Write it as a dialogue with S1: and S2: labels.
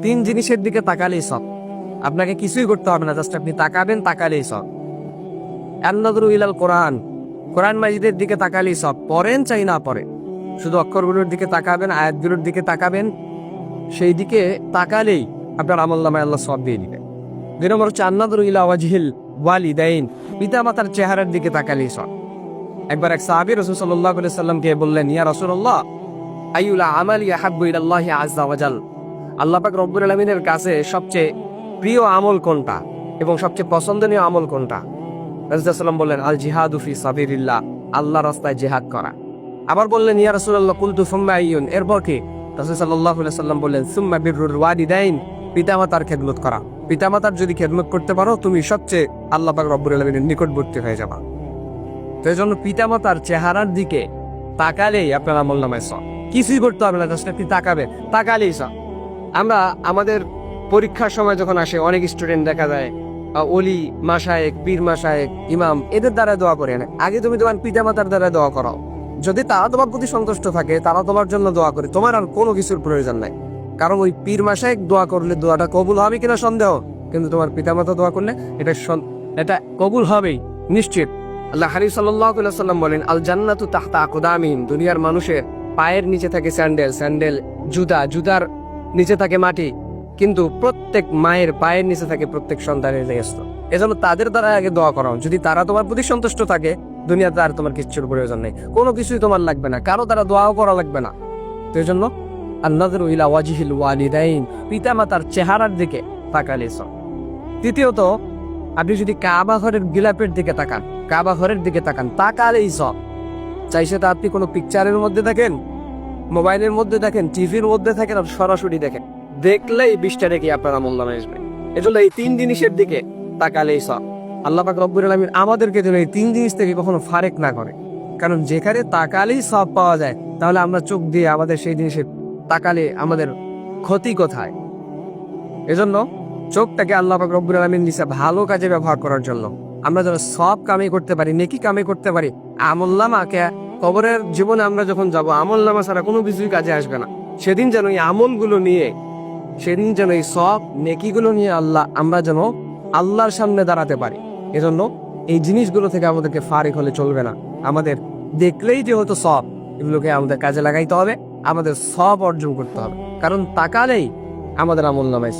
S1: তিন জিনিসের দিকে তাকালেই সব, আপনাকে কিছুই করতে হবে না, জাস্ট আপনি তাকাবেন, তাকালেই সব। আন-নাযরু ইলাল কোরআন, কোরআন মাজিদের দিকে তাকালেই সব, পড়েন চাই না পড়েন, শুধু অক্ষরগুলোর দিকে তাকাবেন, আয়াতগুলোর দিকে তাকাবেন, সেই দিকে তাকালেই আপনার আমলনামায় আল্লাহ সওয়াব দিয়ে দিবেন। 2 নম্বর হচ্ছে আন-নাযরু ইলা ওয়াজহিল ওয়ালিদাইন, পিতা মাতার চেহারার দিকে তাকালেই সব। একবার এক সাহাবী রাসূল সাল্লাল্লাহু আলাইহি সাল্লামকে বললেন, ইয়া রাসূলুল্লাহ, আইয়ুল আমালি আহাব্বু ইলাল্লাহি আযজা ওয়া জাল, আল্লাহ পাক রব্বুল আলামিনের কাছে সবচেয়ে প্রিয় আমল কোনটা এবং সবচেয়ে পছন্দনীয় আমল কোনটা? রাসূলুল্লাহ সাল্লাম বললেন, আল জিহাদু ফি সাবিলিল্লাহ, আল্লাহর রাস্তায় জিহাদ করা। আবার বললেন, ইয়া রাসূলুল্লাহ, কুলতু সুম্মা আইয়ুন, এরপর কি? রাসূল সাল্লাল্লাহু আলাইহি সাল্লাম বললেন, সুম্মা বিররুল ওয়ালিদাইন, পিতামাতার খেদমত করা। পিতামাতার যদি খেদমত করতে পারো, তুমি সবচেয়ে আল্লাহ পাক রব্বুল আলামিনের নিকটবর্তী হয়ে যাবা। তো এই জন্য পিতামাতার চেহারার দিকে তাকালেই আপনার আমলনামায় সওয়াব, কিছুই করতে হবে না, জাস্ট আপনি তাকাবেন, তাকালেই সওয়াব। আমরা আমাদের পরীক্ষার সময় যখন আসে, অনেক স্টুডেন্ট দেখা যায় ওলি মাশায়েখ, পীর মাশায়েখ, ইমাম, এদের দ্বারা দোয়া করে না। আগে তুমি তোমার পিতামাতার দ্বারা দোয়া করাও, যদি তারা তোমার প্রতি সন্তুষ্ট থাকে, তারা তোমার জন্য দোয়া করে, তোমার আর কোনো কিছুর প্রয়োজন নাই। কারণ ওই পীর মাশায়েখ দোয়া করলে দোয়াটা কবুল হবে কিনা সন্দেহ, কিন্তু তোমার পিতামাতা দোয়া করলে এটা কবুল হবেই নিশ্চিত। আল্লাহ হাবিব সাল্লাল্লাহু আলাইহি ওয়াসাল্লাম বলেন, আল জান্নাতু তাহতা আকদামিন, দুনিয়ার মানুষের পায়ের নিচে থাকে স্যান্ডেল, জুতার নিচে থাকে মাটি, কিন্তু প্রত্যেক মায়ের পায়ের নিচে থাকে প্রত্যেক সন্তানের রেহেস্ত। এজন্য তাদের দ্বারা আগে দোয়া করাও। যদি তারা তোমার প্রতি সন্তুষ্ট থাকে, দুনিয়াতে আর তোমার কিচ্ছুর প্রয়োজন নেই, কোনো কিছুই তোমার লাগবে না, কারো দ্বারা দোয়াও করা লাগবে না। তো এই জন্য আন-নাযরু ইলা ওয়াজহিল ওয়ালিদাইন, পিতামাতার চেহারার দিকে তাকালে সব। তৃতীয়ত, আপনি যদি কাবা ঘরের গিলাপের দিকে তাকান, কাবা ঘরের দিকে তাকান, তাকালেই সব। চাই সেটা আপনি কোনো পিকচারের মধ্যে দেখেন, মোবাইলের মধ্যে দেখেন, টিভির মধ্যে থাকেন, আর সরাসরি দেখেন, দেখলেই 20টা নাকি আপনার আমলনামায় আসবে। এজন্য এই 3 জিনিসের দিকে তাকালেই সব। আল্লাহ পাক রব্বুল আলামিন আমাদেরকে যেন এই 3 জিনিস থেকে কখনো ফারেক না করে, কারণ যেখানে তাকালেই সব পাওয়া যায়, তাহলে আমরা চোখ দিয়ে আমাদের সেই জিনিসে তাকালে আমাদের ক্ষতি কোথায়? এজন্য চোখটাকে আল্লাহ পাক রব্বুল আলামিন দিয়েছে ভালো কাজে ব্যবহার করার জন্য। আমরা যেন সব কামে করতে পারি, নেকি কামে করতে পারি। আমলনামাকে কবরের জীবনে আমরা যখন যাব, আমলনামা ছাড়া কোনো কিছুই কাজে আসবে না। সেদিন যেন এই আমলগুলো নিয়ে, সেদিন যেন এই সব নেকিগুলো নিয়ে আমরা যেন আল্লাহর সামনে দাঁড়াতে পারি। এজন্য এই জিনিসগুলো থেকে আমাদেরকে ফারিক হলে চলবে না। আমাদের দেখলেই যেহেতু সব, এগুলোকে আমাদের কাজে লাগাইতে হবে, আমাদের সব অর্জন করতে হবে, কারণ তাকালেই আমাদের আমলনামায়